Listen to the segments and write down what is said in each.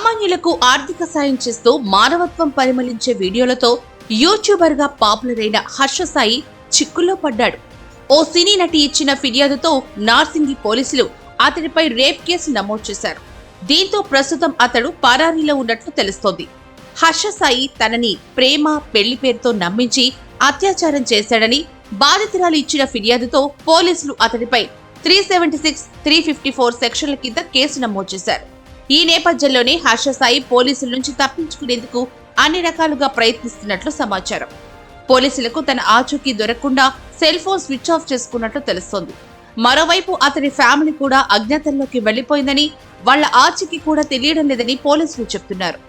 సామాన్యులకు ఆర్థిక సాయం చేస్తూ మానవత్వం పరిమళించే వీడియోలతో యూట్యూబర్ గా పాపులర్ అయిన హర్ష సాయి చిక్కుల్లో పడ్డాడు. ఓ సినీ నటి ఇచ్చిన ఫిర్యాదుతో నార్సింగి పోలీసులు అతడిపై రేప్ కేసు నమోదు చేశారు. దీంతో ప్రస్తుతం అతడు పరారీలో ఉన్నట్లు తెలుస్తోంది. హర్ష సాయి తనని ప్రేమ పెళ్లి పేరుతో నమ్మించి అత్యాచారం చేశాడని బాధితురాలు ఇచ్చిన ఫిర్యాదుతో పోలీసులు అతడిపై 376, 354 సెక్షన్ల కింద కేసు నమోదు చేశారు. ఈ నేపథ్యంలోనే హర్ష సాయి పోలీసుల నుంచి తప్పించుకునేందుకు అన్ని రకాలుగా ప్రయత్నిస్తున్నట్లు సమాచారం. పోలీసులకు తన ఆచూకీ దొరకకుండా సెల్ ఫోన్ స్విచ్ ఆఫ్ చేసుకున్నట్లు తెలుస్తోంది. మరోవైపు అతని ఫ్యామిలీ కూడా అజ్ఞాతంలోకి వెళ్లిపోయిందని, వాళ్ల ఆచూకీ కూడా తెలియడం లేదని పోలీసులు చెబుతున్నారు.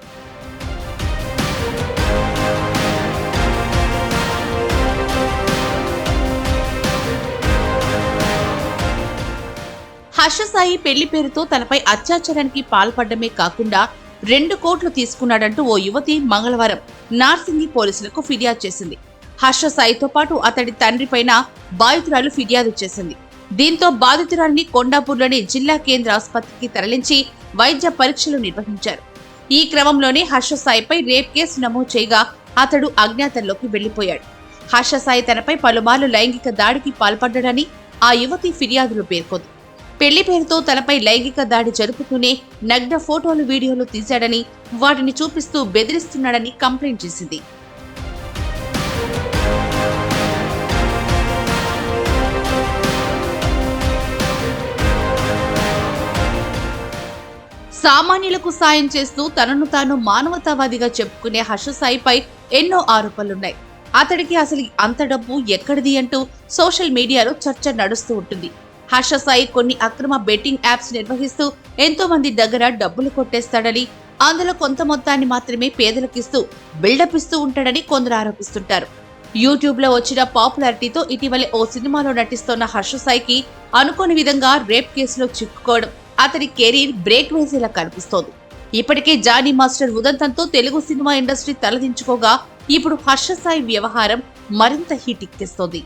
హర్ష సాయి పెళ్లి పేరుతో తనపై అత్యాచారానికి పాల్పడమే కాకుండా 2 కోట్లు తీసుకున్నాడంటూ ఓ యువతి మంగళవారం నార్సింగి పోలీసులకు ఫిర్యాదు చేసింది. హర్ష సాయితో పాటు అతడి తండ్రిపైన బాధితురాలు ఫిర్యాదు చేసింది. దీంతో బాధితురాలిని కొండాపూర్లోని జిల్లా కేంద్ర ఆసుపత్రికి తరలించి వైద్య పరీక్షలు నిర్వహించారు. ఈ క్రమంలోనే హర్ష సాయిపై రేప్ కేసు నమోదు చేయగా అతడు అజ్ఞాతంలోకి వెళ్లిపోయాడు. హర్ష సాయి తనపై పలుమార్లు లైంగిక దాడికి పాల్పడ్డాడని ఆ యువతి ఫిర్యాదులో పేర్కొంది. పెళ్లి పేరుతో తనపై లైంగిక దాడి జరుపుతూనే నగ్న ఫోటోలు, వీడియోలు తీశాడని, వాటిని చూపిస్తూ బెదిరిస్తున్నాడని కంప్లైంట్ చేసింది. సామాన్యులకు సాయం చేస్తూ తనను తాను మానవతావాదిగా చెప్పుకునే హర్ష సాయిపై ఎన్నో ఆరోపణలున్నాయి. అతడికి అసలు అంత డబ్బు ఎక్కడిది అంటూ సోషల్ మీడియాలో చర్చ నడుస్తూ ఉంటుంది. హర్ష సాయి కొన్ని అక్రమ బెట్టింగ్ యాప్స్ నిర్వహిస్తూ ఎంతో మంది దగ్గర డబ్బులు కొట్టేస్తాడని, అందులో కొంత మొత్తాన్ని మాత్రమే పేదలకిస్తూ బిల్డప్ ఇస్తూ ఉంటాడని కొందరు ఆరోపిస్తుంటారు. యూట్యూబ్ లో వచ్చిన పాపులారిటీతో ఇటీవలే ఓ సినిమాలో నటిస్తోన్న హర్ష సాయికి అనుకోని విధంగా రేప్ కేసులో చిక్కుకోవడం అతడి కెరీర్ బ్రేక్ వేసేలా కనిపిస్తోంది. ఇప్పటికే జానీ మాస్టర్ ఉదంతంతో తెలుగు సినిమా ఇండస్ట్రీ తలదించుకోగా ఇప్పుడు హర్ష సాయి వ్యవహారం మరింత హీట్ ఎక్కిస్తోంది.